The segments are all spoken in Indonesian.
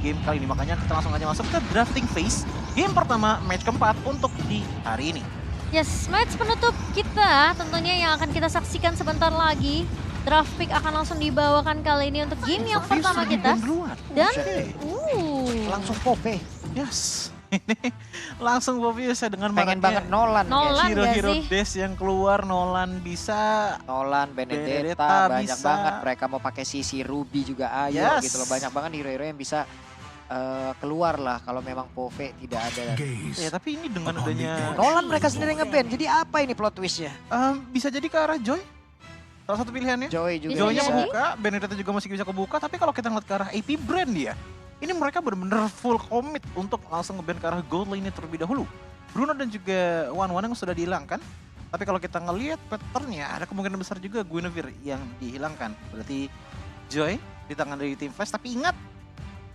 game kali ini. Makanya kita langsung aja masuk ke drafting phase. Game pertama, match keempat untuk di hari ini. Yes, match penutup kita tentunya yang akan kita saksikan sebentar lagi. Draft pick akan langsung dibawakan kali ini untuk game yang pertama kita. Dan, langsung Pove. Yes. Langsung Bovius ya dengan Pengen banget Nolan. Nolan hero-hero gak sih? Dash yang keluar. Nolan bisa. Nolan, Benedetta, Benedetta banyak bisa. banget. Mereka mau pakai Sisi, Ruby juga ayo Yes. gitu loh. Banyak banget hero-hero yang bisa keluar lah kalau memang Pove tidak ada. Ya tapi ini dengan adanya Nolan mereka sendiri nge-ban, jadi apa ini plot twistnya? bisa jadi ke arah Joy. Salah satu pilihannya. Joy juga Bisa Joy-nya jadi. kebuka, Benedetta juga masih bisa kebuka. Tapi kalau kita ngeliat ke arah AP Brand dia, ini mereka benar-benar full commit untuk langsung nge-ban ke arah gold lane terlebih dahulu. Bruno dan juga Wan yang sudah dihilangkan. Tapi kalau kita ngelihat patternnya, ada kemungkinan besar juga Guinevere yang dihilangkan. Berarti Joy di tangan dari tim Flash. Tapi ingat,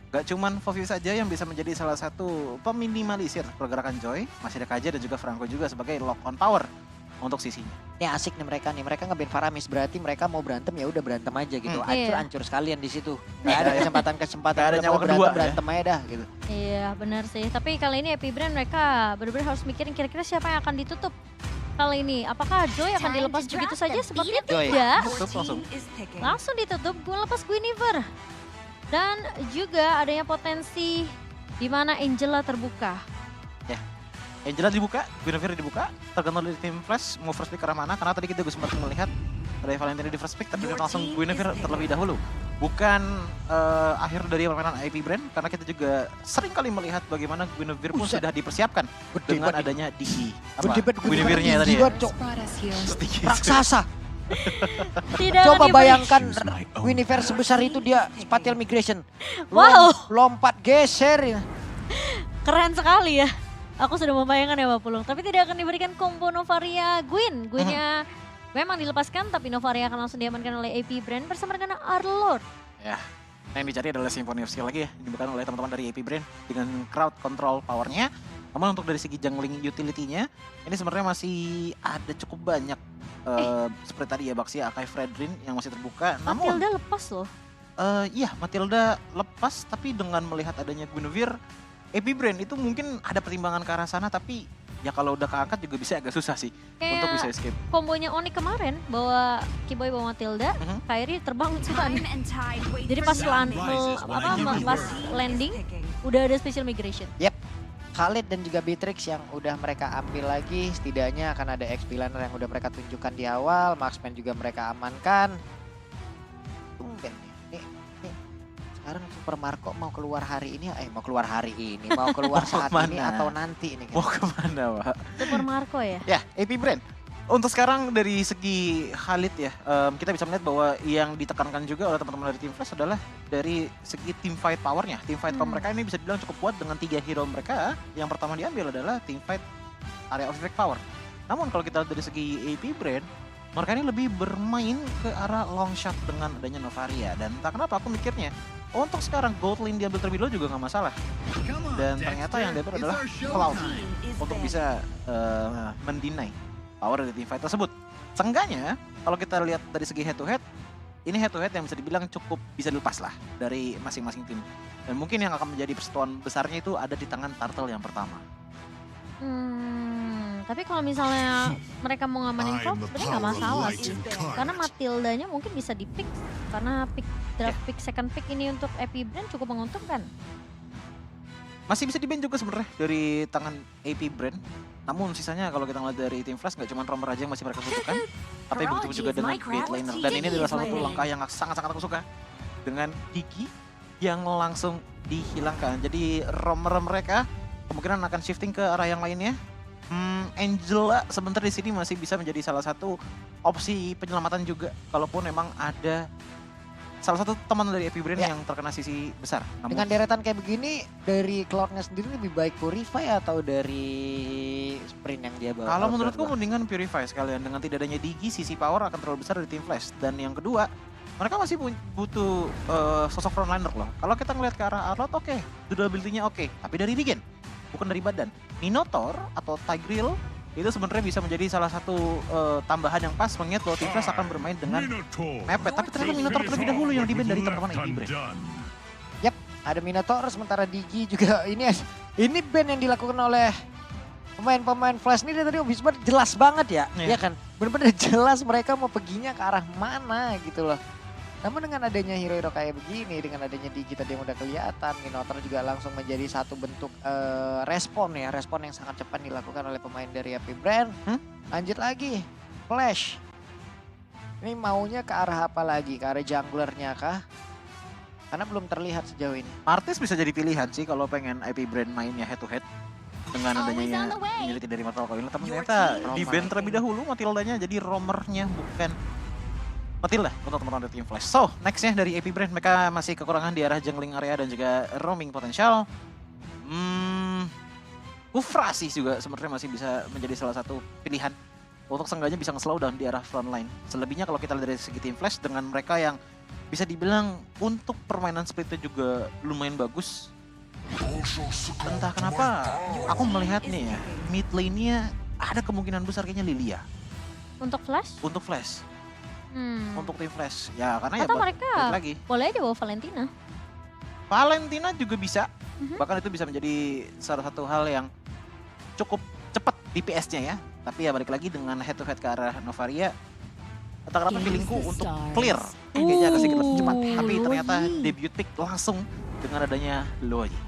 gak cuman Fovi saja yang bisa menjadi salah satu peminimalisir pergerakan Joy. Masih ada Kaja dan juga Franco juga sebagai lock on power untuk sisinya. Ini asik nih mereka nge-ban Faramis, berarti mereka mau berantem ya udah berantem aja gitu. Iya. Hancur sekalian di situ. Gak ada kesempatan-kesempatan Gak ada udah nyawa mau kedua, berantem aja dah gitu. Iya benar sih, tapi kali ini Epic Brand mereka benar-benar harus mikirin kira-kira siapa yang akan ditutup. Kali ini, apakah Joy akan dilepas begitu saja? Sepertinya Joy. tidak. Tutup langsung. Langsung ditutup, gue lepas Guinevere. Dan juga adanya potensi di mana Angela terbuka. Angela dibuka, Guinevere dibuka, tergantung dari tim Flash mau first pick ke arah mana. Karena tadi kita juga sempat melihat dari Valentine di first pick, tapi langsung Guinevere terlebih dahulu. Bukan akhir dari permainan IP Brand, karena kita juga sering kali melihat bagaimana Guinevere pun Buset. sudah dipersiapkan Gede dengan banget. adanya Digi. Gede Guinevere-nya tadi ya. Jiwa, Cok. Sedikit. Raksasa. Tidak Coba akan diberi- bayangkan Guinevere sebesar itu dia spatial migration. Wow. Lompat geser ya. Keren sekali ya. Aku sudah membayangkan ya Mbak Pulung. Tapi tidak akan diberikan combo Novaria Gwyn. Gwynnya memang dilepaskan tapi Novaria akan langsung diamankan oleh AP Brand bersama dengan Arlord. Ya, nah yang dicari adalah Symphony of Skill lagi ya, dibuka oleh teman-teman dari AP Brand dengan crowd control powernya. Namun untuk dari segi jungling utility-nya, ini sebenarnya masih ada cukup banyak. Seperti tadi ya Baxia, Akai, Fredrin yang masih terbuka. Namun, Matilda lepas loh. iya Matilda lepas, tapi dengan melihat adanya Guinevere, AP Brand itu mungkin ada pertimbangan ke arah sana, tapi ya kalau udah keangkat juga bisa agak susah sih untuk bisa Kayak escape. kombonya Oni kemarin bawa Kiboy bawa Matilda, Kairi terbang Sutan. Jadi pas pas landing udah ada special migration. Khalid dan juga Beatrix yang udah mereka ambil lagi, setidaknya akan ada XP laner yang udah mereka tunjukkan di awal, Marksman juga mereka amankan. Tumben nih, sekarang Super Marco mau keluar hari ini, mau keluar hari ini, mau keluar Mau saat ini kemana? atau nanti ini. Mau kemana Pak? Super Marco ya. Ya, AP Brand. Untuk sekarang dari segi Khalid ya, kita bisa melihat bahwa yang ditekankan juga oleh teman-teman dari tim Flash adalah dari segi team fight powernya. Team fight power mereka ini bisa dibilang cukup kuat dengan 3 hero mereka. Yang pertama diambil adalah team fight area of effect power. Namun kalau kita lihat dari segi AP Brand, mereka ini lebih bermain ke arah long shot dengan adanya Novaria. Dan entah kenapa aku mikirnya, untuk sekarang gold lane diambil terlebih dahulu juga nggak masalah. Dan ternyata yang diambil adalah Cloud untuk bisa mendinai power dari team fight tersebut. Seenggaknya kalau kita lihat dari segi head to head, ini head to head yang bisa dibilang cukup bisa dilepas lah dari masing-masing tim. Dan mungkin yang akan menjadi persetujuan besarnya itu ada di tangan Turtle yang pertama. Tapi kalau misalnya mereka mau ngamanin Cloud sebenarnya nggak masalah sih. Karena Matildanya mungkin bisa di pick karena draft pick second pick ini untuk AP Brand cukup menguntungkan. Masih bisa di-ban juga sebenarnya dari tangan AP Brand. Namun sisanya kalau kita ngeliat dari tim Flash nggak cuma Romer aja yang masih mereka butuhkan. Tapi begitu juga dengan Gate Laner. Dan ini adalah salah satu langkah yang sangat-sangat aku suka. Dengan Digi yang langsung dihilangkan. Jadi Romer mereka kemungkinan akan shifting ke arah yang lainnya. Angela sebentar di sini masih bisa menjadi salah satu opsi penyelamatan juga. Kalaupun memang ada salah satu teman dari AP Brand yang terkena sisi besar. Namun, Dengan deretan kayak begini, dari Cloud-nya sendiri lebih baik Purify atau dari sprint yang dia bawa? kalau menurutku mendingan Purify sekalian. Dengan tidak adanya Digi, sisi power akan terlalu besar dari tim Flash. Dan yang kedua, mereka masih butuh sosok frontliner loh. Kalau kita ngeliat ke arah Arlot, oke. Durability-nya oke. Tapi dari regen, bukan dari badan. Minotaur atau Tigreal itu sebenarnya bisa menjadi salah satu tambahan yang pas mengingat bahwa tim Flash akan bermain dengan mepet. Tapi ternyata Minotaur terlebih dahulu yang di-ban dari teman-teman AP Brand. Ada Minotaur, sementara Digi juga ini band yang dilakukan oleh pemain-pemain Flash ini dari tadi Obisbar jelas banget ya. Iya. Ya kan? Bener-bener jelas mereka mau perginya ke arah mana gitu loh. Namun dengan adanya hero-hero kayak begini, dengan adanya Digi tadi yang udah kelihatan, Minotaur juga langsung menjadi satu bentuk respon yang sangat cepat dilakukan oleh pemain dari AP Brand. Lanjut lagi, Flash. Ini maunya ke arah apa lagi? Ke arah junglernya kah? Karena belum terlihat sejauh ini. Martis bisa jadi pilihan sih kalau pengen IP Brand mainnya head to head. Dengan adanya immunity dari Mortal Coil. Tapi ternyata di ban terlebih dahulu Matildanya jadi roamernya bukan Matilda untuk teman-teman dari Team Flash. So, nextnya dari AP Brand mereka masih kekurangan di arah jungling area dan juga roaming potensial. Kufra sih juga sebenarnya masih bisa menjadi salah satu pilihan untuk seenggaknya bisa nge-slow down di arah front line. Selebihnya kalau kita lihat dari segi Team Flash dengan mereka yang bisa dibilang untuk permainan splitnya juga lumayan bagus. Entah kenapa aku melihat nih ya, mid lane-nya ada kemungkinan besar kayaknya Lilia. Untuk Flash? Untuk Flash, untuk Team Flash. Ya karena Atau ya mereka balik lagi. boleh aja bawa Valentina. Valentina juga bisa. Bahkan itu bisa menjadi salah satu hal yang cukup cepat DPS-nya ya. Tapi ya balik lagi dengan head to head ke arah Novaria. Entah kenapa feelingku untuk clear kayaknya agak sedikit lebih cepat. Tapi ternyata debut pick langsung dengan adanya Luoyi.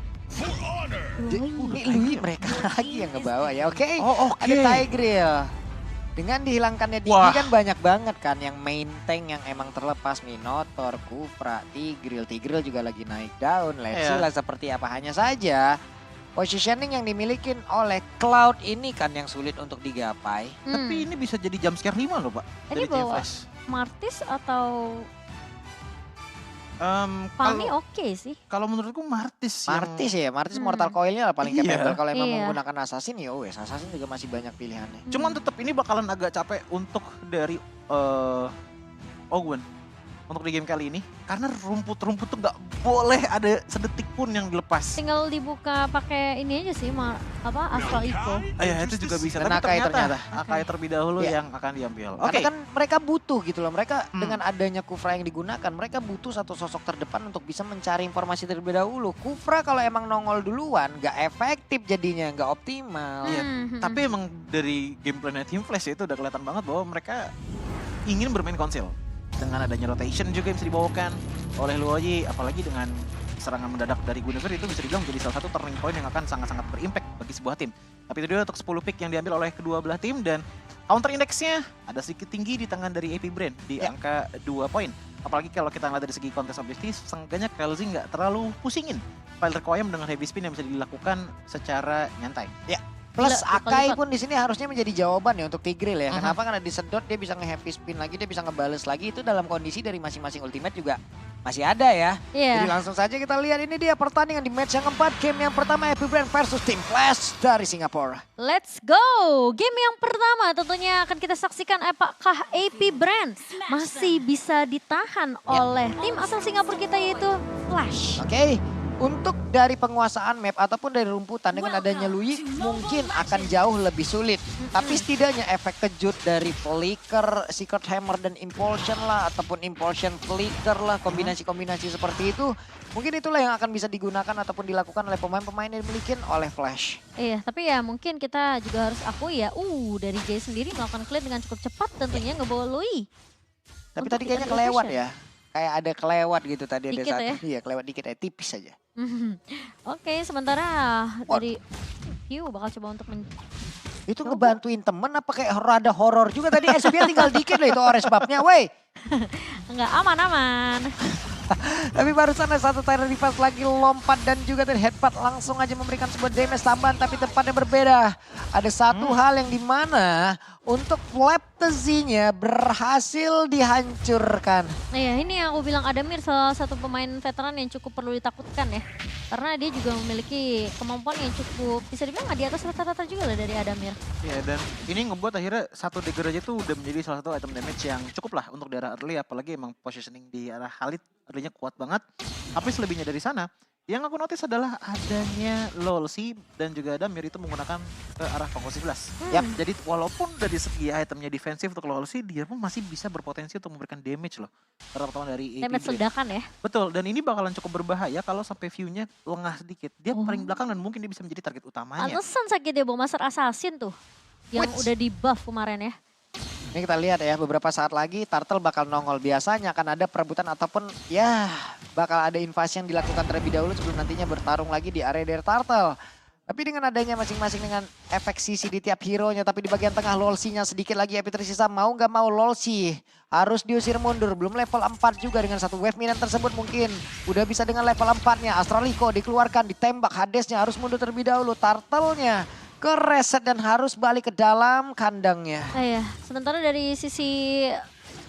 Ini Lui mereka lagi yang ngebawa ya, oke. Oh, oke. Ada Tigreal. Dengan dihilangkannya Digi Wah. kan banyak banget kan yang main tank yang emang terlepas. Minotaur, Kufra, Tigreal juga lagi naik down. Let's see Iya. lah seperti apa. Hanya saja positioning yang dimiliki oleh Cloud ini kan yang sulit untuk digapai. Tapi ini bisa jadi jump scare 5 loh Pak. Ini Dari Team bawa Flash. Martis atau Palmi Kalau oke sih. kalau menurutku Martis Martis Mortal Coil-nya lah paling Iya. capable. Kalau emang Iya. menggunakan Assassin ya wes, Assassin juga masih banyak pilihannya. Cuman tetap ini bakalan agak capek untuk dari Owen untuk di game kali ini karena rumput-rumput tuh nggak boleh ada sedetik pun yang dilepas. Tinggal dibuka pakai ini aja sih, Astral Eco. Ya itu juga bisa. Dan Tapi Akai ternyata ternyata. Akai terlebih dahulu Iya. yang akan diambil. Karena Oke. kan mereka butuh gitu loh. Mereka dengan adanya Kufra yang digunakan, mereka butuh satu sosok terdepan untuk bisa mencari informasi terlebih dahulu. Kufra kalau emang nongol duluan, nggak efektif jadinya, nggak optimal. Iya, tapi emang dari gameplay Team Flash itu udah kelihatan banget bahwa mereka ingin bermain konsil. Dengan adanya rotation juga yang bisa dibawakan oleh Luoyi, apalagi dengan serangan mendadak dari Guinevere itu bisa dibilang menjadi salah satu turning point yang akan sangat-sangat berimpact bagi sebuah tim. Tapi itu dia untuk 10 pick yang diambil oleh kedua belah tim dan counter index-nya ada sedikit tinggi di tangan dari AP Brand di angka 2 poin. Apalagi kalau kita ngeliat dari segi kontes objektif, seenggaknya Kelzi nggak terlalu pusingin file requiem dengan heavy spin yang bisa dilakukan secara nyantai. Plus Gila, Akai lipat. pun di sini harusnya menjadi jawaban ya untuk Tigreal ya. Kenapa? Karena disedot dia bisa nge-heavy spin lagi, dia bisa ngebales lagi. Itu dalam kondisi dari masing-masing ultimate juga masih ada ya. Jadi Iya. langsung saja kita lihat ini dia pertandingan di match yang keempat. Game yang pertama AP Brand versus Team Flash dari Singapura. Let's go. Game yang pertama tentunya akan kita saksikan apakah AP Brand masih bisa ditahan oleh tim asal Singapura kita yaitu Flash. Oke, untuk dari penguasaan map ataupun dari rumputan dengan adanya Lui mungkin akan jauh lebih sulit. Tapi setidaknya efek kejut dari Flicker, Secret Hammer dan Impulsion lah ataupun Impulsion Flicker lah, kombinasi-kombinasi seperti itu. Mungkin itulah yang akan bisa digunakan ataupun dilakukan oleh pemain-pemain yang dimiliki oleh Flash. Iya, tapi ya mungkin kita juga harus akui ya, dari Jay sendiri melakukan clear dengan cukup cepat tentunya ngebawa Lui. Tapi Untuk tadi kayaknya ikan kelewat rotation. ya. Kayak ada kelewat gitu tadi ada Dikit satu. ya? Iya, kelewat dikit ya, tipis aja. Oke, sementara dari Hugh bakal coba untuk Itu Coba. ngebantuin temen apa kayak rada horor juga tadi SPN tinggal dikit loh itu ores babnya, wey. enggak aman-aman. Tapi barusan ada satu Tyrant Defense lagi lompat dan juga dari headbutt langsung aja memberikan sebuah damage tambahan tapi tempatnya berbeda. Ada satu hal yang dimana untuk Flaptzy-nya berhasil dihancurkan. Iya, ini yang aku bilang Adamir salah satu pemain veteran yang cukup perlu ditakutkan ya. Karena dia juga memiliki kemampuan yang cukup bisa dibilang di atas rata-rata juga lah dari Adamir. Iya, dan ini ngebuat akhirnya satu dagger aja tuh udah menjadi salah satu item damage yang cukup lah untuk daerah early, apalagi emang positioning di arah Khalid early-nya kuat banget. Tapi selebihnya dari sana, Yang aku notice adalah adanya Lolsi dan juga Adamir itu menggunakan ke arah Pangko 11. Yap. Jadi walaupun dari segi itemnya defensif untuk Lolsi, dia pun masih bisa berpotensi untuk memberikan damage loh. Terutama dari AP Damage Blade. ledakan ya. Betul, dan ini bakalan cukup berbahaya kalau sampai view-nya lengah sedikit. Dia Oh. paling belakang dan mungkin dia bisa menjadi target utamanya. Pantesan sakit dia bawa Master Assassin tuh. Yang Which- udah di buff kemarin ya. Ini kita lihat ya, beberapa saat lagi Turtle bakal nongol. Biasanya akan ada perebutan ataupun ya bakal ada invasi yang dilakukan terlebih dahulu sebelum nantinya bertarung lagi di area dari Turtle. Tapi dengan adanya masing-masing dengan efek sisi di tiap hero-nya, tapi di bagian tengah Lolsi-nya sedikit lagi Epi tersisa. Mau nggak mau Lolsi harus diusir mundur. Belum level 4 juga dengan satu wave minion tersebut mungkin. Udah bisa dengan level 4-nya. Astraliko dikeluarkan, ditembak. Hadesnya harus mundur terlebih dahulu. Turtle-nya ke reset dan harus balik ke dalam kandangnya. Iya, sementara dari sisi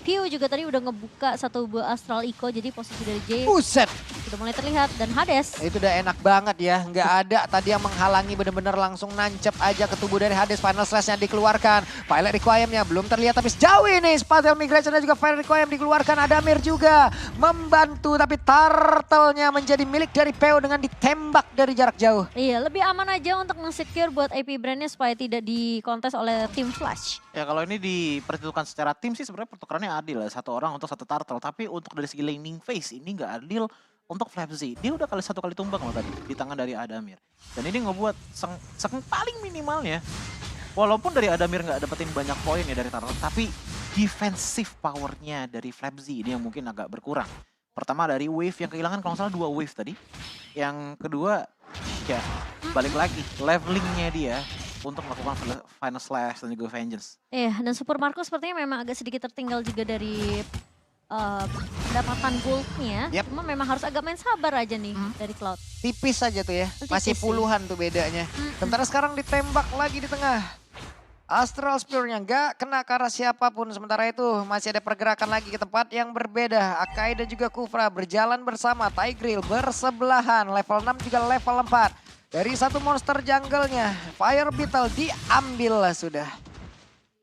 View juga tadi udah ngebuka satu buah Astral Eco, jadi posisi dari Jay Buset. udah mulai terlihat. Dan Hades, Itu udah enak banget ya, nggak ada tadi yang menghalangi, bener-bener langsung nancep aja ke tubuh dari Hades. Final slash-nya dikeluarkan, Pilot Requiem-nya belum terlihat tapi sejauh ini Spatial Migration dan juga Fire Requiem dikeluarkan. Adamir juga membantu tapi Turtle-nya menjadi milik dari PO dengan ditembak dari jarak jauh. iya lebih aman aja untuk nge-secure buat AP brandnya supaya tidak dikontes oleh tim Flash. Ya kalau ini diperhitungkan secara tim sih sebenarnya pertukarannya adil ya. Satu orang untuk satu turtle. Tapi untuk dari segi laning phase ini nggak adil untuk Flapsy. Dia udah satu kali tumbang loh tadi di tangan dari Adamir. Dan ini ngebuat sang paling minimalnya. Walaupun dari Adamir nggak dapetin banyak poin ya dari turtle. Tapi defensive powernya dari Flapsy ini yang mungkin agak berkurang. Pertama dari wave yang kehilangan kalau nggak salah 2 wave tadi. Yang kedua ya balik lagi levelingnya dia untuk melakukan Final Slash dan juga Vengeance. Iya, dan Super Marco sepertinya memang agak sedikit tertinggal juga dari pendapatan goldnya. Yep. Cuma memang harus agak main sabar aja nih dari Cloud. Tipis saja tuh ya, Tipis masih sih. puluhan tuh bedanya. Sementara sekarang ditembak lagi di tengah. Astral Spear-nya nggak kena ke arah siapapun. Sementara itu masih ada pergerakan lagi ke tempat yang berbeda. Akai dan juga Kufra berjalan bersama. Tigreal bersebelahan. Level 6 juga level 4. Dari satu monster jungle-nya. Fire Beetle diambil lah sudah.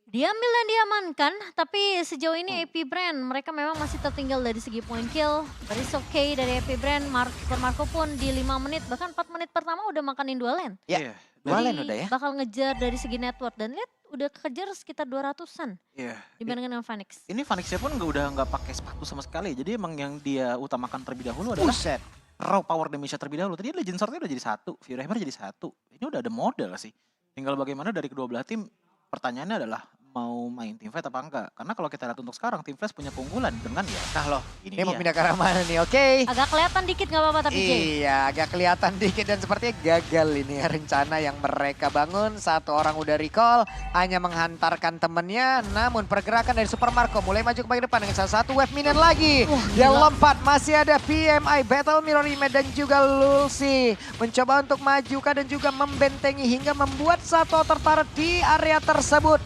Diambil dan diamankan, tapi sejauh ini AP Brand mereka memang masih tertinggal dari segi point kill. But it's okay dari AP Brand, Super Marco pun di 5 menit, bahkan 4 menit pertama udah makanin 2 lane. Ya, Iya. dua Jadi lane udah ya. bakal ngejar dari segi network dan lihat udah kejar sekitar 200-an Iya. dibandingkan dengan Phoenix. Ini Phoenixnya pun udah nggak pakai sepatu sama sekali. Jadi emang yang dia utamakan terlebih dahulu adalah Buset. raw power damage terlebih dahulu. Tadi Legend Sword-nya udah jadi 1, Fury Hammer jadi 1. Ini udah ada modal sih. Tinggal bagaimana dari kedua belah tim, pertanyaannya adalah mau main team fight apa enggak. Karena kalau kita lihat untuk sekarang, Team Flash punya keunggulan dengan ya, Nah loh, ini ini mau dia. pindah ke arah mana nih? Oke. Agak kelihatan dikit nggak apa-apa tapi Jay. Iya, agak kelihatan dikit dan sepertinya gagal ini rencana yang mereka bangun. Satu orang udah recall, hanya menghantarkan temennya. Namun pergerakan dari Super Marco mulai maju ke bagian depan dengan salah satu wave minion lagi. Dia gila. lompat, masih ada PMI, Battle Mirror Image dan juga Lulsi. Mencoba untuk maju dan juga membentengi hingga membuat satu tertarik di area tersebut.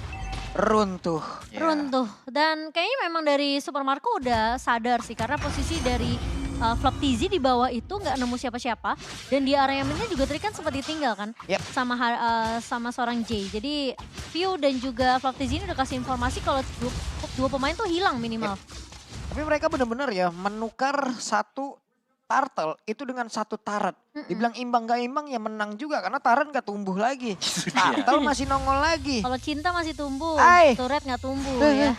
Runtuh. Ya. Runtuh. Dan kayaknya memang dari Super Marco udah sadar sih karena posisi dari Flop TZ di bawah itu nggak nemu siapa-siapa dan di area mainnya juga tadi kan sempat ditinggal kan Yep. sama seorang Jay. Jadi View dan juga Flop TZ ini udah kasih informasi kalau dua pemain tuh hilang minimal. Tapi mereka benar-benar ya menukar satu turtle itu dengan satu turret. Dibilang imbang gak imbang ya menang juga karena turret gak tumbuh lagi. Iya. Turtle masih nongol lagi. Kalau cinta masih tumbuh, Ay. turret nggak tumbuh ya.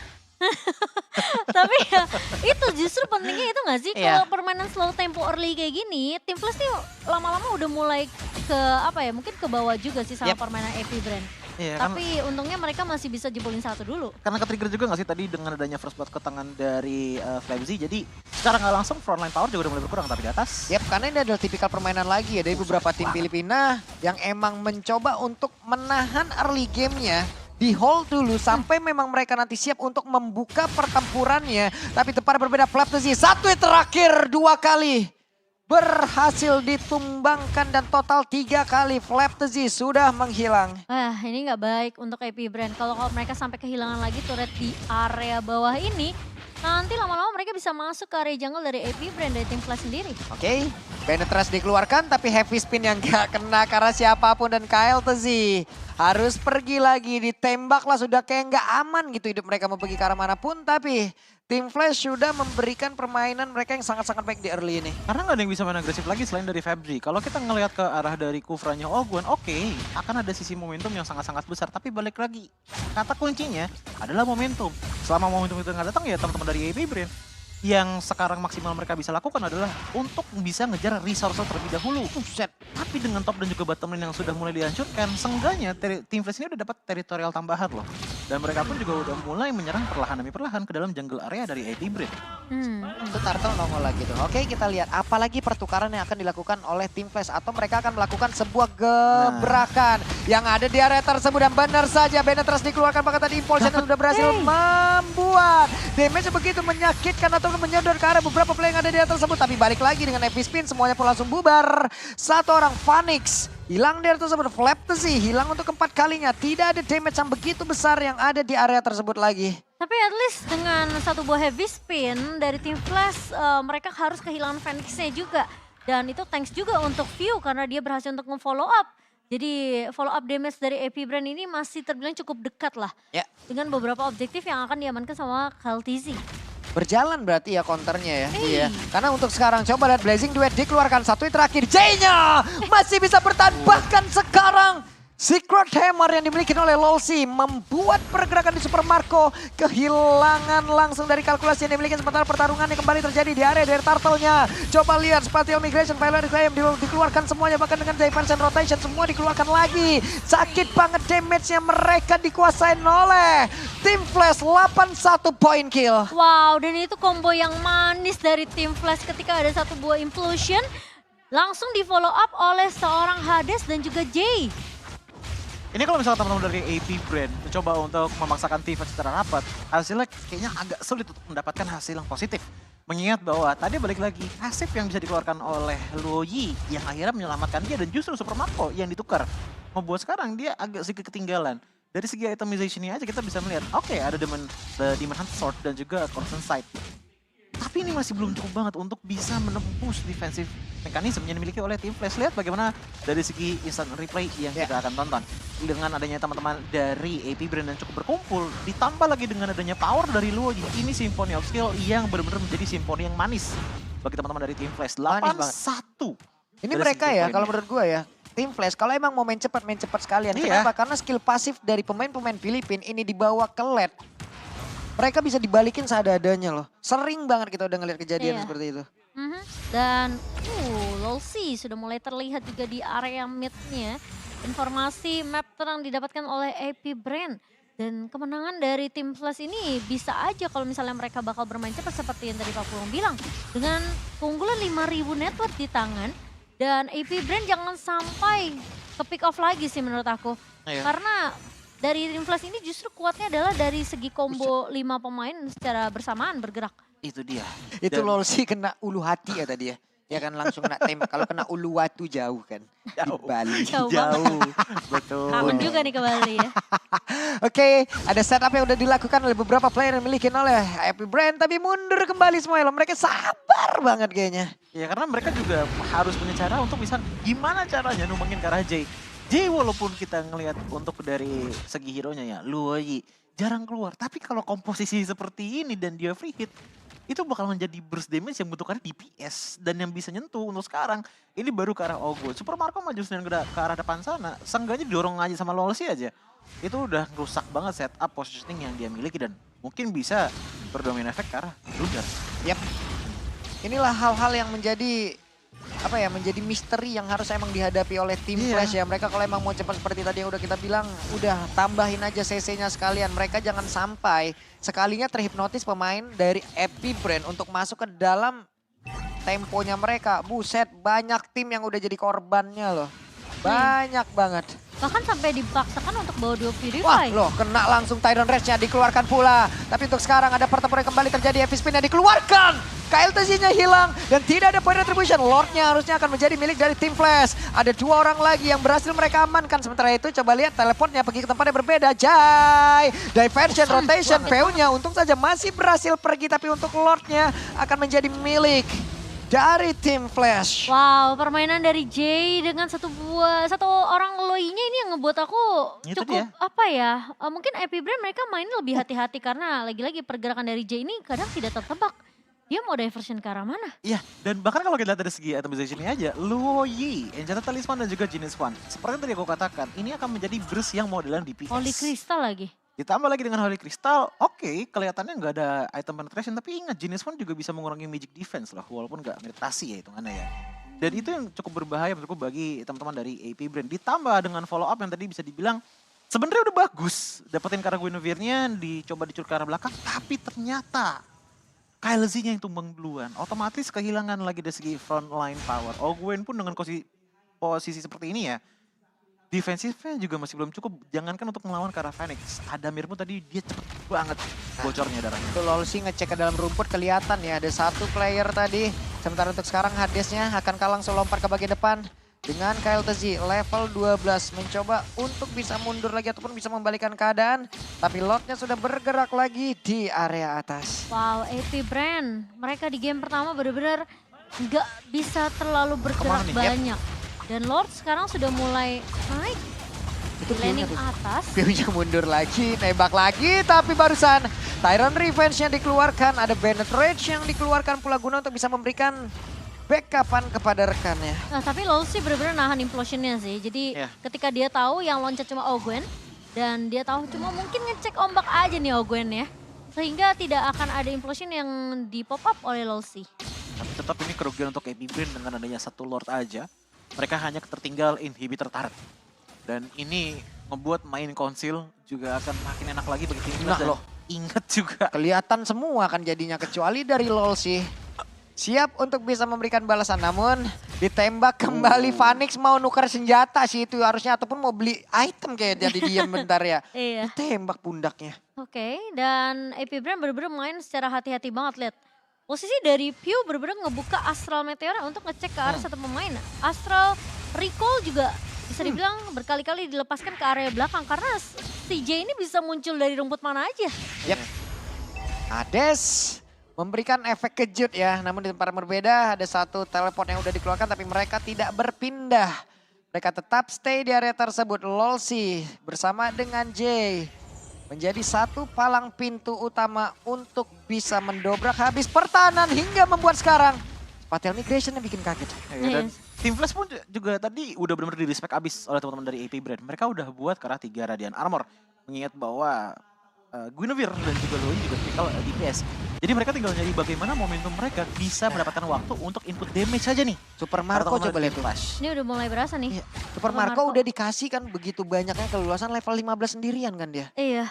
Tapi ya itu justru pentingnya itu nggak sih Iya. kalau permainan slow tempo early kayak gini, tim Flash nih lama-lama udah mulai ke apa ya mungkin ke bawah juga sih sama Yep. permainan AP Brand. Iya, kan Tapi untungnya mereka masih bisa jebolin satu dulu. karena ke-trigger juga nggak sih tadi dengan adanya first blood ke tangan dari Flabzy. Jadi secara nggak langsung frontline power juga udah mulai berkurang tapi di atas. Yap, karena ini adalah tipikal permainan lagi ya dari beberapa tim Filipina yang emang mencoba untuk menahan early gamenya. Di hold dulu sampai memang mereka nanti siap untuk membuka pertempurannya. Tapi tepat berbeda Flapsy. Satu yang terakhir 2 kali. Berhasil ditumbangkan dan total 3 kali Flapsy sudah menghilang. Wah ini nggak baik untuk AP Brand. Kalau mereka sampai kehilangan lagi turret di area bawah ini, nanti lama-lama mereka bisa masuk ke area jungle dari AP Brand dari tim Flash sendiri. Oke, Penetrasi dikeluarkan tapi heavy spin yang gak kena karena siapapun dan KLTZ harus pergi lagi. Ditembaklah sudah kayak nggak aman gitu hidup mereka mau pergi ke arah manapun. Tapi Team Flash sudah memberikan permainan mereka yang sangat-sangat baik di early ini. Karena nggak ada yang bisa main agresif lagi selain dari Fabri. Kalau kita ngelihat ke arah dari Kufranya Ogwen, oke, akan ada sisi momentum yang sangat-sangat besar. Tapi balik lagi, kata kuncinya adalah momentum. Selama momentum itu nggak datang ya teman-teman dari AP Brain, yang sekarang maksimal mereka bisa lakukan adalah untuk bisa ngejar resource terlebih dahulu. Buset. Tapi dengan top dan juga bottom lane yang sudah mulai dihancurkan, seenggaknya Team Flash ini udah dapat teritorial tambahan loh. Dan mereka pun juga udah mulai menyerang perlahan demi perlahan ke dalam jungle area dari AP Brain. Itu Turtle nongol lagi tuh. Oke, kita lihat apalagi pertukaran yang akan dilakukan oleh Team Flash atau mereka akan melakukan sebuah gebrakan yang ada di area tersebut dan benar saja Benetrus dikeluarkan bahkan tadi Impulsion yang sudah berhasil membuat damage begitu menyakitkan atau menyodor ke arah beberapa player yang ada di atas tersebut. Tapi balik lagi dengan epic spin semuanya pun langsung bubar. Satu orang Phoenix hilang dari tersebut, Flaptasy hilang untuk keempat kalinya. Tidak ada damage yang begitu besar yang ada di area tersebut lagi. Tapi at least dengan satu buah heavy spin dari Team Flash, mereka harus kehilangan Phoenix-nya juga. Dan itu thanks juga untuk View karena dia berhasil untuk nge-follow up. Jadi follow up damage dari AP Brand ini masih terbilang cukup dekat lah. Ya. Dengan beberapa objektif yang akan diamankan sama KLTZ. Berjalan berarti ya counternya ya. Iya. Karena untuk sekarang coba lihat Blazing Duet dikeluarkan. Satu yang terakhir J-nya masih bisa bertahan. Bahkan sekarang Secret Hammer yang dimiliki oleh Lolsi membuat pergerakan di Super Marco kehilangan langsung dari kalkulasi yang dimiliki sementara pertarungan yang kembali terjadi di area dari Turtle-nya. Coba lihat Spatial Migration, Violet Flame dikeluarkan semuanya bahkan dengan Diversion Rotation semua dikeluarkan lagi. Sakit banget damage-nya mereka dikuasain oleh Team Flash 81 point kill. Wow, dan itu combo yang manis dari Team Flash ketika ada satu buah implosion langsung di follow up oleh seorang Hades dan juga Jay. Ini kalau misalnya teman-teman dari AP Brand mencoba untuk memaksakan Team Flash secara rapat, hasilnya kayaknya agak sulit untuk mendapatkan hasil yang positif. Mengingat bahwa tadi balik lagi, pasif yang bisa dikeluarkan oleh Luo Yi yang akhirnya menyelamatkan dia dan justru Super Marco yang ditukar. Membuat sekarang dia agak sedikit ketinggalan. Dari segi itemization-nya aja kita bisa melihat, oke, ada Demon Hunt Sword dan juga Constant Sight. Tapi ini masih belum cukup banget untuk bisa menembus defensive mekanisme yang dimiliki oleh Team Flash. Lihat bagaimana dari segi instant replay yang kita akan tonton. Dengan adanya teman-teman dari AP Brand yang cukup berkumpul, ditambah lagi dengan adanya power dari Luo Yi. Ini Symphony of Skill yang benar-benar menjadi simfoni yang manis bagi teman-teman dari Team Flash. 8-1. Ini mereka ya, kalau menurut gue ya, Team Flash kalau emang mau main cepat sekalian. Kenapa? Karena skill pasif dari pemain-pemain Filipina ini dibawa ke led. Mereka bisa dibalikin seadanya loh. Sering banget kita udah ngeliat kejadian seperti itu. Dan Lolsi sudah mulai terlihat juga di area mid-nya. Informasi map terang didapatkan oleh AP Brand. Dan kemenangan dari Team Flash ini bisa aja kalau misalnya mereka bakal bermain cepat seperti yang tadi Pak Pulung bilang. Dengan keunggulan 5.000 network di tangan. Dan AP Brand jangan sampai ke pick off lagi sih menurut aku. Karena dari Team Flash ini justru kuatnya adalah dari segi combo 5 pemain secara bersamaan bergerak. Itu dia. Itu Lolsi kena ulu hati ya tadi ya. Ya kan langsung kena tembak. Kalau kena ulu watu jauh kan. Jauh. Di Bali. Jauh. Betul. Kangen juga nih ke Bali ya. Oke, ada setup yang udah dilakukan oleh beberapa player yang dimiliki oleh AP Brand. Tapi mundur kembali semua loh. Mereka sabar banget kayaknya. Ya karena mereka juga harus punya cara untuk bisa gimana caranya numbangin ke arah Jay. Jay walaupun kita ngelihat untuk dari segi hero-nya ya, Luo Yi jarang keluar. Tapi kalau komposisi seperti ini dan dia free hit, itu bakal menjadi burst damage yang membutuhkan DPS. Dan yang bisa nyentuh untuk sekarang, ini baru ke arah Ogwen. Super Marco maju sendirian ke arah depan sana, seenggaknya didorong aja sama Lolsi aja. Itu udah rusak banget setup positioning yang dia miliki dan mungkin bisa berdomain efek ke arah Luger. Yap. Inilah hal-hal yang menjadi menjadi misteri yang harus emang dihadapi oleh Team Flash ya. Mereka kalau emang mau cepat seperti tadi yang udah kita bilang, udah tambahin aja CC-nya sekalian. Mereka jangan sampai sekalinya terhipnotis pemain dari AP Brand untuk masuk ke dalam temponya mereka. Buset, banyak tim yang udah jadi korbannya loh. Banyak banget. Bahkan sampai dipaksakan untuk bawa duo Purify. Wah loh, kena langsung Tyrant Rage-nya dikeluarkan pula. Tapi untuk sekarang ada pertempuran yang kembali terjadi, heavy spin-nya dikeluarkan. KLTZ-nya hilang dan tidak ada point retribution. Lord-nya harusnya akan menjadi milik dari Team Flash. Ada 2 orang lagi yang berhasil mereka amankan. Sementara itu coba lihat teleportnya pergi ke tempat yang berbeda. Jai, diversion, rotation, PU-nya untung saja masih berhasil pergi. Tapi untuk Lord-nya akan menjadi milik dari tim Flash. Wow, permainan dari Jay dengan satu orang Loi-nya ini yang ngebuat aku Itu cukup dia. apa ya? Mungkin Epic Brain mereka main lebih hati-hati karena lagi-lagi pergerakan dari Jay ini kadang tidak tertebak. Dia mau diversion ke arah mana? Iya, dan bahkan kalau kita lihat dari segi itemization-nya aja, Luo Yi, Enchanted Talisman dan juga Genius One. Seperti yang tadi aku katakan, ini akan menjadi burst yang modelan DPS. Holy Crystal lagi. Ditambah lagi dengan Holy Crystal, oke, kelihatannya nggak ada item penetration, tapi ingat Genius One juga bisa mengurangi magic defense lah, walaupun nggak meditasi ya hitungannya ya. Dan itu yang cukup berbahaya menurutku bagi teman-teman dari AP Brand. Ditambah dengan follow up yang tadi bisa dibilang sebenarnya udah bagus. Dapetin Kara Guinevere-nya, dicoba dicuri ke arah belakang, tapi ternyata Kyle Z-nya yang tumbang duluan. Otomatis kehilangan lagi dari segi frontline power. Ogwen pun dengan posisi seperti ini ya, defensifnya juga masih belum cukup. Jangankan untuk melawan Kara Phoenix. Adamir pun tadi dia cepet banget bocornya darahnya. Itu Lolsi ngecek ke dalam rumput kelihatan ya ada satu player tadi. Sementara untuk sekarang Hadesnya akan langsung lompat ke bagian depan. Dengan Kyle TZ level 12 mencoba untuk bisa mundur lagi ataupun bisa membalikan keadaan. Tapi Lordnya sudah bergerak lagi di area atas. Wow, AP Brand. Mereka di game pertama benar-benar nggak bisa terlalu bergerak Kemana nih? banyak. Dan Lord sekarang sudah mulai naik Itu di landing view-nya tuh. atas. View-nya mundur lagi, nembak lagi. Tapi barusan Tyrant Revenge yang dikeluarkan. Ada Bennett Rage yang dikeluarkan pula guna untuk bisa memberikan backupan kepada rekannya. Nah tapi Lolsi benar-benar nahan implosionnya sih. Jadi Iya. ketika dia tahu yang loncat cuma Ogwen. Dan dia tahu cuma mungkin ngecek ombak aja nih Ogwen ya. Sehingga tidak akan ada implosion yang di pop up oleh Lolsi. Tapi tetap ini kerugian untuk AP Brand dengan adanya satu Lord aja. Mereka hanya tertinggal inhibitor turret. Dan ini membuat main konsil juga akan makin enak lagi bagi tim Nah, dan loh. ingat juga. Kelihatan semua kan jadinya kecuali dari Lolsi. Siap untuk bisa memberikan balasan namun ditembak kembali Phoenix mau nuker senjata sih itu harusnya ataupun mau beli item kayak jadi diam bentar ya. Iya. Ditembak pundaknya. Oke, dan AP Brand bener-bener main secara hati-hati banget, lihat. Posisi dari Pew bener-bener ngebuka Astral Meteor untuk ngecek ke arah satu pemain. Astral Recall juga bisa dibilang berkali-kali dilepaskan ke area belakang karena si J ini bisa muncul dari rumput mana aja. Yep. Hades memberikan efek kejut ya, namun di tempat yang berbeda ada satu teleport yang udah dikeluarkan tapi mereka tidak berpindah. Mereka tetap stay di area tersebut. Lolsi bersama dengan Jay menjadi satu palang pintu utama untuk bisa mendobrak habis pertahanan hingga membuat sekarang Patel Migration yang bikin kaget. Ya, dan Yes. Team Flash pun juga tadi udah benar-benar di-respect abis oleh teman-teman dari AP Brand. Mereka udah buat ke arah 3 Radiant Armor. Mengingat bahwa Guinevere dan juga Loi juga tipikal DPS. Jadi mereka tinggal nyari bagaimana momentum mereka bisa mendapatkan waktu untuk input damage aja nih. Super Para Marco teman-teman coba dari lihat Team tuh. Flash. Ini udah mulai berasa nih. Iya, Super Marco udah dikasih kan begitu banyaknya keluasan level 15 sendirian kan dia. Iya.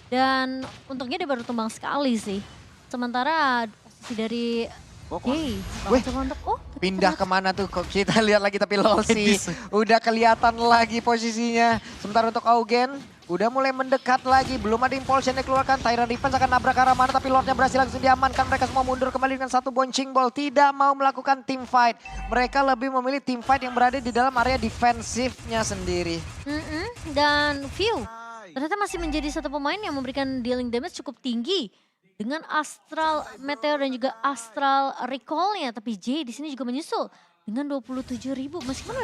Dan untungnya dia baru tumbang sekali sih. Sementara posisi dari Oh, Jay Weh, coba untuk tapi pindah ternyata- kemana tuh kok kita lihat lagi tapi Lolsi Medis. udah kelihatan lagi posisinya. Sementara untuk Augen udah mulai mendekat lagi, belum ada impulsion yang dikeluarkan. Tyrant Defense akan nabrak ke arah mana tapi Lordnya berhasil langsung diamankan. Mereka semua mundur kembali dengan satu bouncing ball, tidak mau melakukan team fight. Mereka lebih memilih team fight yang berada di dalam area defensifnya sendiri. Dan View ternyata masih menjadi satu pemain yang memberikan dealing damage cukup tinggi. Dengan Astral Meteor dan juga Astral Recall-nya. Tapi J di sini juga menyusul dengan 27.000. Meskipun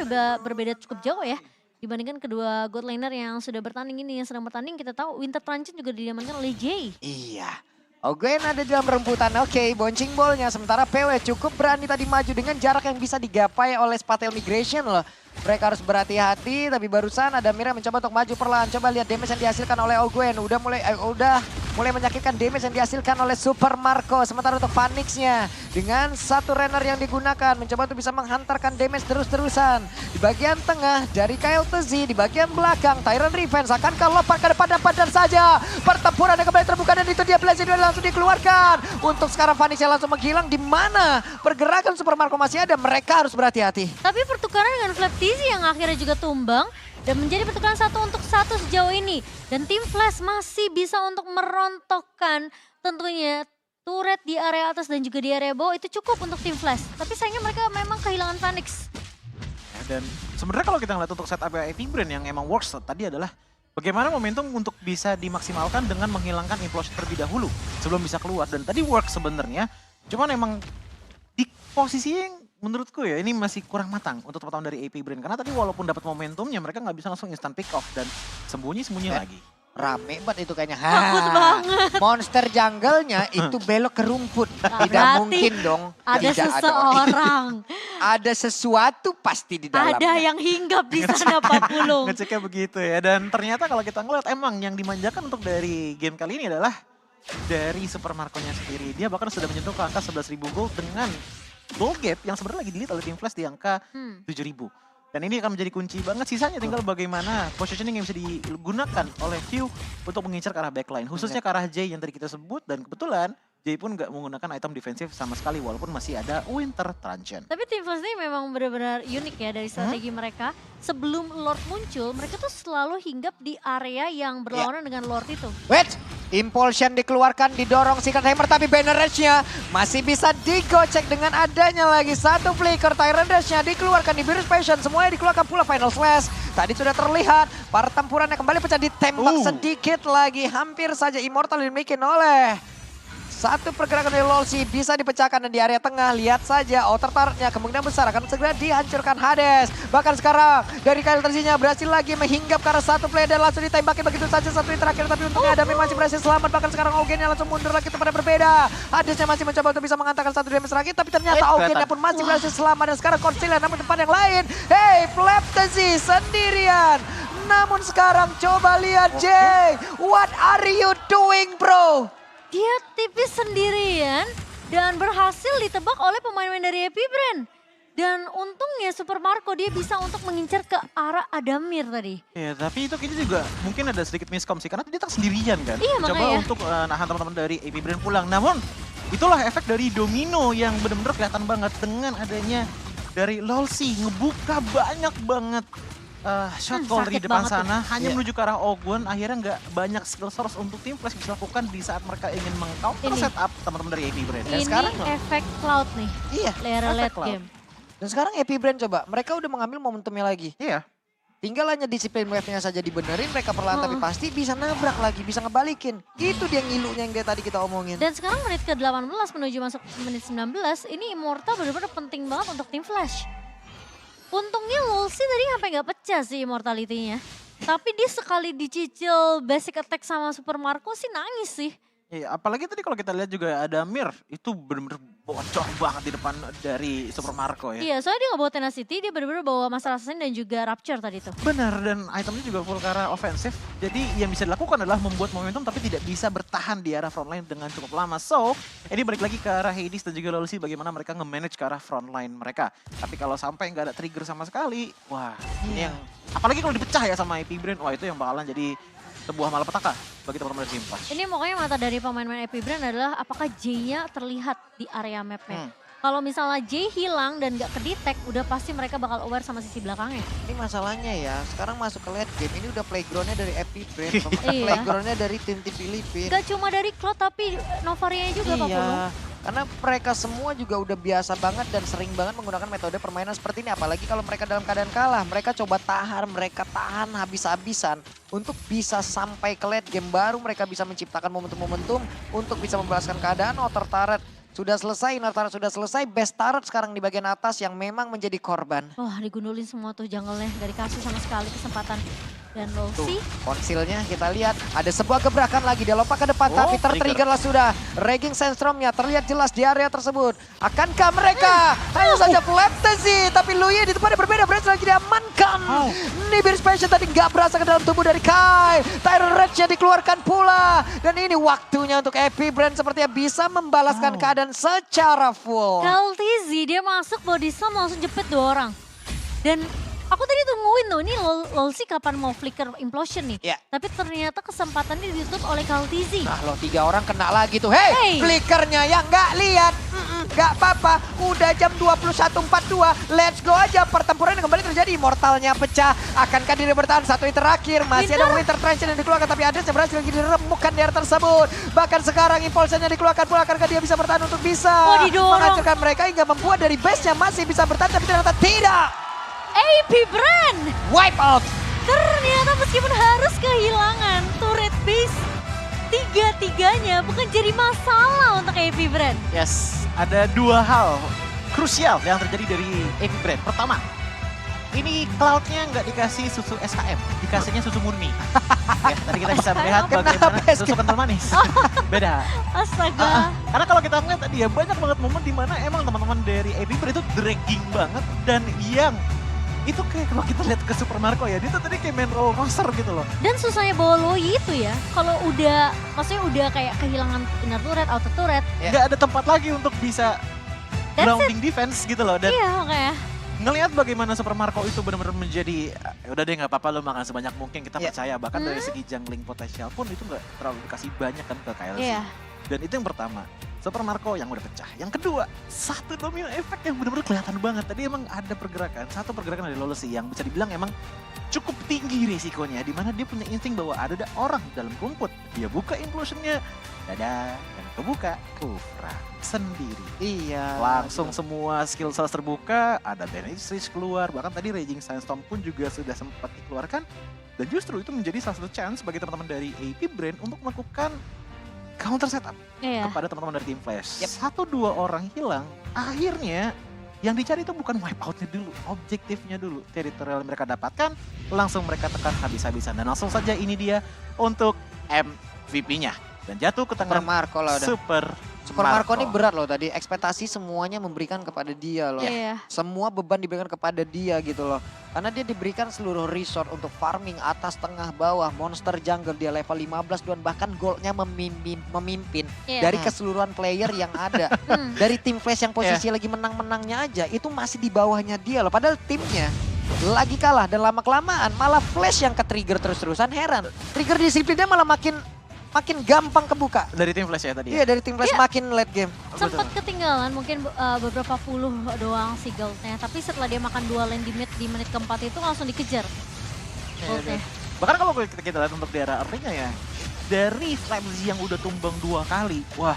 berbeda cukup jauh ya. Dibandingkan kedua God Laner yang sudah bertanding ini. Yang sedang bertanding kita tahu Winter Truncheon juga diamankan oleh J. Iya. Augen ada di dalam rembutan, oke, bouncing ballnya. Sementara PW cukup berani tadi maju dengan jarak yang bisa digapai oleh Spatel Migration loh. Mereka harus berhati-hati, tapi barusan ada Mira mencoba untuk maju perlahan. Coba lihat damage yang dihasilkan oleh Augen. Udah mulai menyakitkan damage yang dihasilkan oleh Super Marco. Sementara untuk Phoenix-nya dengan satu runner yang digunakan mencoba untuk bisa menghantarkan damage terus-terusan. Di bagian tengah dari Kyle TZ, di bagian belakang Tyrant Revenge akankah lompat ke depan dan padam saja. Pertempuran yang kembali terbuka dan itu dia Blazing Duel langsung dikeluarkan. Untuk sekarang Phoenix yang langsung menghilang di mana pergerakan Super Marco masih ada, mereka harus berhati-hati. Tapi pertukaran dengan Flap TZ yang akhirnya juga tumbang. Dan menjadi pertukaran 1-1 sejauh ini. Dan tim Flash masih bisa untuk merontokkan tentunya turret di area atas dan juga di area bawah itu cukup untuk tim Flash. Tapi sayangnya mereka memang kehilangan Phoenix. Dan sebenarnya kalau kita ngeliat untuk setup AP Brand yang emang works tadi adalah bagaimana momentum untuk bisa dimaksimalkan dengan menghilangkan implosion terlebih dahulu sebelum bisa keluar. Dan tadi work sebenarnya, cuman emang di posisinya yang menurutku ya ini masih kurang matang untuk teman-teman dari AP Brand. Karena tadi walaupun dapat momentumnya mereka nggak bisa langsung instant pick off dan sembunyi-sembunyi lagi. Rame banget itu kayaknya. Takut banget. Monster jungle-nya itu belok ke rumput. Tidak berarti mungkin dong. Ada tidak seseorang. Ada sesuatu pasti di dalamnya. Ada yang hinggap di sana Pak Pulung. Ngeceknya begitu ya. Dan ternyata kalau kita ngeliat emang yang dimanjakan untuk dari game kali ini adalah dari Super Marco-nya sendiri. Dia bahkan sudah menyentuh ke angka 11.000 gold dengan gold gap yang sebenarnya lagi di-lead oleh Team Flash di angka 7.000. Dan ini akan menjadi kunci banget, sisanya tinggal bagaimana positioning yang bisa digunakan oleh Q untuk mengincar ke arah backline. Khususnya ke arah J yang tadi kita sebut, dan kebetulan J pun nggak menggunakan item defensif sama sekali walaupun masih ada Winter Truncheon. Tapi Team Flash ini memang benar-benar unik ya dari strategi mereka. Sebelum Lord muncul, mereka tuh selalu hinggap di area yang berlawanan dengan Lord itu. Wait, Impulsion dikeluarkan, didorong Secret Hammer, tapi Banner Rage-nya masih bisa digocek dengan adanya lagi satu flicker. Tyrant Dash-nya dikeluarkan di Beerus Passion, semuanya dikeluarkan pula Final Slash. Tadi sudah terlihat pertempurannya kembali pecah, ditembak sedikit lagi. Hampir saja Immortal dimiliki oleh satu pergerakan dari Lolsi bisa dipecahkan dan di area tengah lihat saja outer turret-nya kemungkinan besar akan segera dihancurkan Hades. Bahkan sekarang dari Kyle Terzinya berhasil lagi menghinggap ke arah satu player dan langsung ditembaki begitu saja satu yang terakhir, tapi untungnya Adami masih berhasil selamat. Bahkan sekarang Augennya langsung mundur lagi kepada berbeda. Hadesnya masih mencoba untuk bisa mengantarkan satu damage lagi, tapi ternyata Augennya pun masih berhasil selamat dan sekarang Concealer namun tempat yang lain. Hey, Pleptesi sendirian. Namun sekarang coba lihat Jay, what are you doing bro? Dia tipis sendirian dan berhasil ditebak oleh pemain-pemain dari AP Brand. Dan untungnya Super Marco dia bisa untuk mengincar ke arah Adamir tadi. Ya, tapi itu kayaknya juga mungkin ada sedikit miskom sih, karena dia tak sendirian kan. Iya, coba makanya. untuk nahan teman-teman dari AP Brand pulang. Namun itulah efek dari domino yang benar-benar kelihatan banget dengan adanya dari Lolsi ngebuka banyak banget shot call di sakit depan banget sana, hanya Iya. menuju ke arah Ogun. Akhirnya nggak banyak skill source untuk tim Flash bisa lakukan di saat mereka ingin meng-counter Ini. setup teman-teman dari AP Brand. Dan Ini sekarang efek Cloud nih, Iya. Lera efek late Cloud. game. Dan sekarang Epic Brand coba, mereka udah mengambil momentumnya lagi. Iya. Tinggal hanya disiplin wave-nya saja dibenerin, mereka perlahan tapi pasti bisa nabrak lagi, bisa ngebalikin. Itu dia ngilunya yang dia tadi kita omongin. Dan sekarang menit ke-18 menuju masuk menit 19, ini Immortal benar-benar penting banget untuk tim Flash. Untungnya Lolsi tadi sampai nggak pecah sih immortality-nya. Tapi dia sekali dicicil basic attack sama Super Marco sih nangis sih. Iya, apalagi tadi kalau kita lihat juga ada Mir, itu benar-benar bocor banget di depan dari Super Marco ya. Iya, soalnya dia nggak bawa Tenacity, dia benar-benar bawa Master Assassin dan juga Rapture tadi tuh. Benar, dan itemnya juga full ke arah offensif. Jadi yang bisa dilakukan adalah membuat momentum tapi tidak bisa bertahan di arah frontline dengan cukup lama. So, ini balik lagi ke arah Hades dan juga Lolsi bagaimana mereka nge-manage ke arah frontline mereka. Tapi kalau sampai nggak ada trigger sama sekali, wah ini yang... Apalagi kalau dipecah ya sama AP Brand, wah itu yang bakalan jadi sebuah malapetaka bagi teman-teman dari Team Flash. Ini pokoknya mata dari pemain-pemain AP Brand adalah apakah J-nya terlihat di area map-nya. Kalau misalnya J hilang dan nggak kedetek, udah pasti mereka bakal aware sama sisi belakangnya. Ini masalahnya ya, sekarang masuk ke late game, ini udah playground-nya dari Epic Brand, Iya. playground-nya dari tim-tim Filipina. Gak cuma dari Cloud tapi Novaria juga Pak Pulung. Iya, karena mereka semua juga udah biasa banget dan sering banget menggunakan metode permainan seperti ini. Apalagi kalau mereka dalam keadaan kalah, mereka coba tahan, mereka tahan habis-habisan untuk bisa sampai ke late game. Baru mereka bisa menciptakan momentum-momentum untuk bisa membalaskan keadaan. Outer turret sudah selesai, inner turret sudah selesai, best turret sekarang di bagian atas yang memang menjadi korban. Wah digundulin semua tuh jungle-nya, gak dikasih sama sekali kesempatan. Dan Tuh, Lolsi, konsilnya kita lihat ada sebuah gebrakan lagi, dia lompat ke depan tapi tertrigger lah sudah. Raging Sandstorm-nya terlihat jelas di area tersebut. Akankah mereka? Hanya saja Pleptesi, tapi Luye di tempatnya berbeda, berhasil lagi diamankan. Nibir Special tadi nggak berasa ke dalam tubuh dari Kai. Tyrant Rage-nya dikeluarkan pula. Dan ini waktunya untuk Epic Brand sepertinya bisa membalaskan keadaan secara full. Kaltizi dia masuk body slam langsung jepit 2 orang. Dan aku tadi tungguin tuh, ini Lolsi kapan mau flicker implosion nih. Iya. Tapi ternyata kesempatannya ditutup oleh Kaltizi. Nah lo 3 orang kena lagi tuh. Hey, Hey. flickernya yang nggak lihat. Nggak apa-apa, udah jam 21.42. Let's go aja, pertempuran yang kembali terjadi. Immortalnya pecah, akankah diri bertahan? Satu yang terakhir, masih ada Winter Truncheon yang dikeluarkan. Tapi Adres berhasil lagi diremukkan di area tersebut. Bahkan sekarang impulsnya dikeluarkan pula, akankah dia bisa bertahan untuk bisa didorong. menghancurkan mereka hingga membuat dari base-nya masih bisa bertahan. Tapi ternyata tidak. AP Brand Wipe out. ternyata meskipun harus kehilangan turret base, tiga-tiganya bukan jadi masalah untuk AP Brand. Yes, ada 2 hal krusial yang terjadi dari AP Brand. Pertama, ini Cloud-nya nggak dikasih susu SKM, dikasihnya susu murni. Ya, tadi kita bisa melihat bagaimana susu kental manis. Beda. Astaga. Karena kalau kita melihat tadi ya banyak banget momen di mana emang teman-teman dari AP Brand itu dragging banget dan yang itu kayak kalau kita lihat ke Super Marco ya, dia tuh tadi kayak main roller coaster gitu loh. Dan susahnya bawa Loi itu ya, kalau udah, maksudnya udah kayak kehilangan inner turret, outer turret. Nggak ada tempat lagi untuk bisa That's grounding defense gitu loh. Dan Iya makanya. ngelihat bagaimana Super Marco itu benar-benar menjadi, udah deh nggak apa-apa lo makan sebanyak mungkin, kita percaya. Bahkan dari segi jungling potensial pun itu nggak terlalu dikasih banyak kan ke KLC. Iya. Dan itu yang pertama, Super Marco yang udah pecah. Yang kedua, satu domino efek yang benar-benar kelihatan banget. Tadi emang ada pergerakan, satu pergerakan dari Lolosi yang bisa dibilang emang cukup tinggi risikonya. Dimana dia punya insting bahwa ada orang dalam rumput. Dia buka implosionnya, dadah, dan kebuka Kufra sendiri. Iya. Langsung semua skill cells terbuka, ada Damage Reach keluar, bahkan tadi Raging Sandstorm pun juga sudah sempat dikeluarkan. Dan justru itu menjadi salah satu chance bagi teman-teman dari AP Brand untuk melakukan counter setup kepada teman-teman dari Team Flash. Satu dua orang hilang, akhirnya yang dicari itu bukan wipe out-nya dulu, objektifnya dulu. Teritorial yang mereka dapatkan, langsung mereka tekan habis-habisan. Dan langsung saja ini dia untuk MVP-nya. Dan jatuh ke tangan Super Marco lah udah. Super Marco ini berat loh tadi, ekspektasi semuanya memberikan kepada dia loh. Iya. Semua beban diberikan kepada dia gitu loh. Karena dia diberikan seluruh resort untuk farming atas, tengah, bawah, monster jungle dia level 15 dan bahkan goldnya memimpin dari keseluruhan player yang ada. Dari tim Flash yang posisi lagi menang-menangnya aja itu masih di bawahnya dia loh. Padahal timnya lagi kalah dan lama-kelamaan malah Flash yang ke-trigger terus-terusan, heran. Trigger disiplinnya malah makin gampang kebuka. Dari Team Flash ya tadi? Iya, dari Team Flash makin late game. Sempat ketinggalan mungkin beberapa puluh doang si goldnya. Tapi setelah dia makan 2 lane di mid di menit keempat itu langsung dikejar goldnya. Bahkan kalau kita lihat untuk daerah artinya ya, dari Flamzy yang udah tumbang 2 kali, wah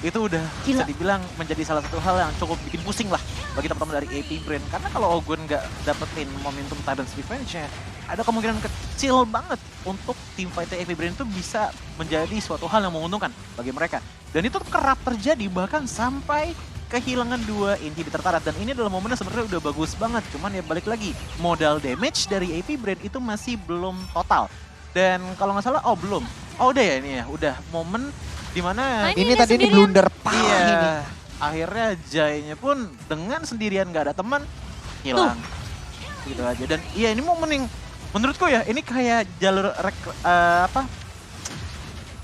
itu udah bisa dibilang menjadi salah satu hal yang cukup bikin pusing lah bagi teman-teman dari AP Brand. Karena kalau Ogun nggak dapetin momentum Titans Revenge-nya, ada kemungkinan kecil banget untuk tim fight AP Brand itu bisa menjadi suatu hal yang menguntungkan bagi mereka. Dan itu kerap terjadi bahkan sampai kehilangan 2 inhibitor turret. Dan ini adalah momennya sebenarnya udah bagus banget. Cuman ya balik lagi, modal damage dari AP Brand itu masih belum total. Dan kalau nggak salah, belum. Udah ya ini ya, udah momen dimana ini tadi ini blunder parah ini. Akhirnya Jai-nya pun dengan sendirian nggak ada teman, hilang. Gitu aja. Dan iya ini momen yang menurutku ya, ini kayak jalur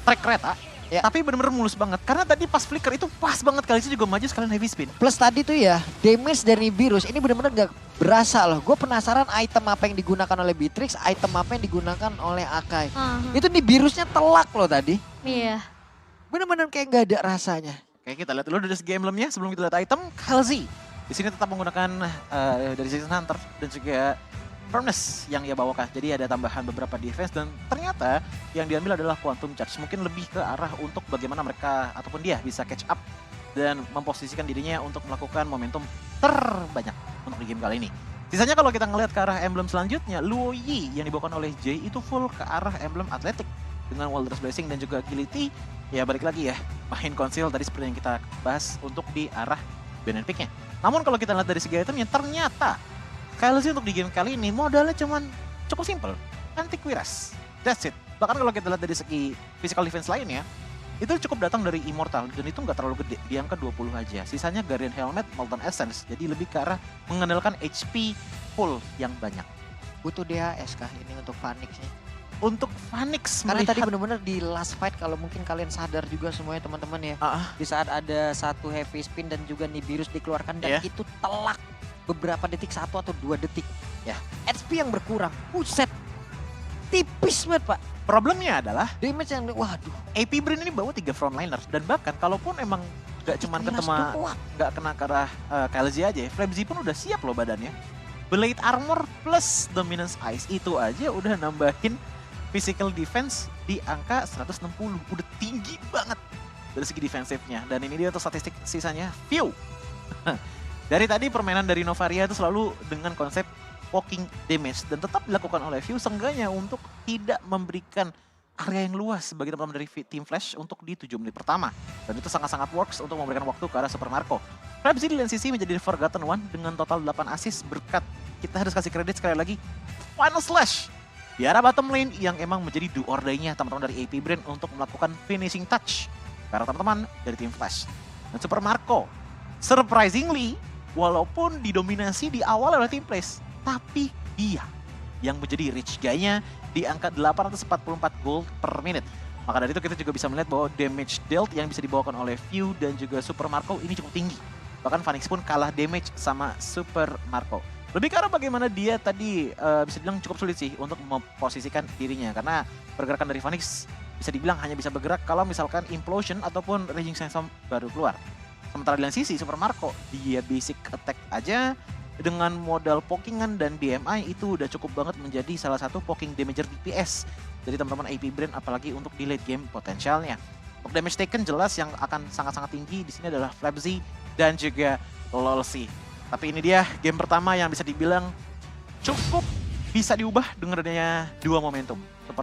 trek kereta. Tapi bener-bener mulus banget. Karena tadi pas flicker itu pas banget, kali itu juga maju sekalian heavy spin. Plus tadi tuh ya, damage dari virus ini bener-bener gak berasa loh. Gue penasaran item apa yang digunakan oleh Beatrix, item apa yang digunakan oleh Akai. Itu nih virusnya telak loh tadi. Iya. Bener-bener kayak gak ada rasanya. Kayak kita lihat dulu dari segi emblemnya sebelum kita lihat item, Kalzi. Di sini tetap menggunakan dari Season Hunter dan juga Furnace yang ia bawakan. Jadi ada tambahan beberapa defense dan ternyata yang diambil adalah Quantum Charge. Mungkin lebih ke arah untuk bagaimana mereka ataupun dia bisa catch up dan memposisikan dirinya untuk melakukan momentum terbanyak untuk di game kali ini. Sisanya kalau kita ngelihat ke arah emblem selanjutnya, Luo Yi yang dibawakan oleh Jay itu full ke arah emblem atletik dengan Walder's Blessing dan juga Agility. Ya balik lagi ya, main konsil tadi seperti yang kita bahas untuk di arah ban and pick-nya. Namun kalau kita lihat dari segi itemnya, ternyata KLC untuk di game kali ini modalnya cuman cukup simple, Antiquiras. That's it. Bahkan kalau kita lihat dari segi physical defense lainnya, itu cukup datang dari Immortal dan itu nggak terlalu gede, di angka 20 aja. Sisanya Guardian Helmet, Molten Essence, jadi lebih ke arah mengandalkan HP full yang banyak. Butuh DHS kah ini untuk Phoenix-nya? Untuk Phoenix karena tadi benar-benar di last fight, kalau mungkin kalian sadar juga semuanya teman-teman ya, di saat ada satu heavy spin dan juga Nibiru's dikeluarkan dan itu telak beberapa detik, 1 atau 2 detik ya, HP yang berkurang, buset, tipis banget pak. Problemnya adalah damage yang waduh, AP Brand ini bawa 3 frontliners dan bahkan kalaupun emang gak cuman gak kena ke arah KLZ aja, Flamzy pun udah siap loh badannya. Blade Armor plus Dominance Ice itu aja udah nambahin physical defense di angka 160, udah tinggi banget dari segi defensifnya. Dan ini dia untuk statistik sisanya, view. Dari tadi permainan dari Novaria itu selalu dengan konsep poking damage dan tetap dilakukan oleh View seenggaknya untuk tidak memberikan area yang luas bagi teman-teman dari Team Flash untuk di 7 menit pertama. Dan itu sangat-sangat works untuk memberikan waktu ke arah Super Marco. Flabzy di lane sisi menjadi Forgotten One dengan total 8 assist berkat kita harus kasih kredit sekali lagi Final Slash di arah bottom lane yang emang menjadi do or die-nya teman-teman dari AP Brand untuk melakukan finishing touch para teman-teman dari tim Flash. Dan Super Marco, surprisingly, walaupun didominasi di awal oleh tim Flash, tapi dia yang menjadi rich guy-nya di angka 844 gold per minute. Maka dari itu kita juga bisa melihat bahwa damage dealt yang bisa dibawakan oleh View dan juga Super Marco ini cukup tinggi. Bahkan Phoenix pun kalah damage sama Super Marco. Lebih karena bagaimana dia tadi bisa dibilang cukup sulit sih untuk memposisikan dirinya. Karena pergerakan dari Phoenix bisa dibilang hanya bisa bergerak kalau misalkan Implosion ataupun Raging Sandstorm baru keluar. Sementara di lain sisi Super Marco, dia basic attack aja dengan modal pokingan dan DMI itu udah cukup banget menjadi salah satu poking damager DPS dari teman-teman AP Brand, apalagi untuk di late game potensialnya. Untuk damage taken jelas yang akan sangat-sangat tinggi di sini adalah Flabzy dan juga Lolsi. Tapi ini dia game pertama yang bisa dibilang cukup bisa diubah dengan adanya dua momentum.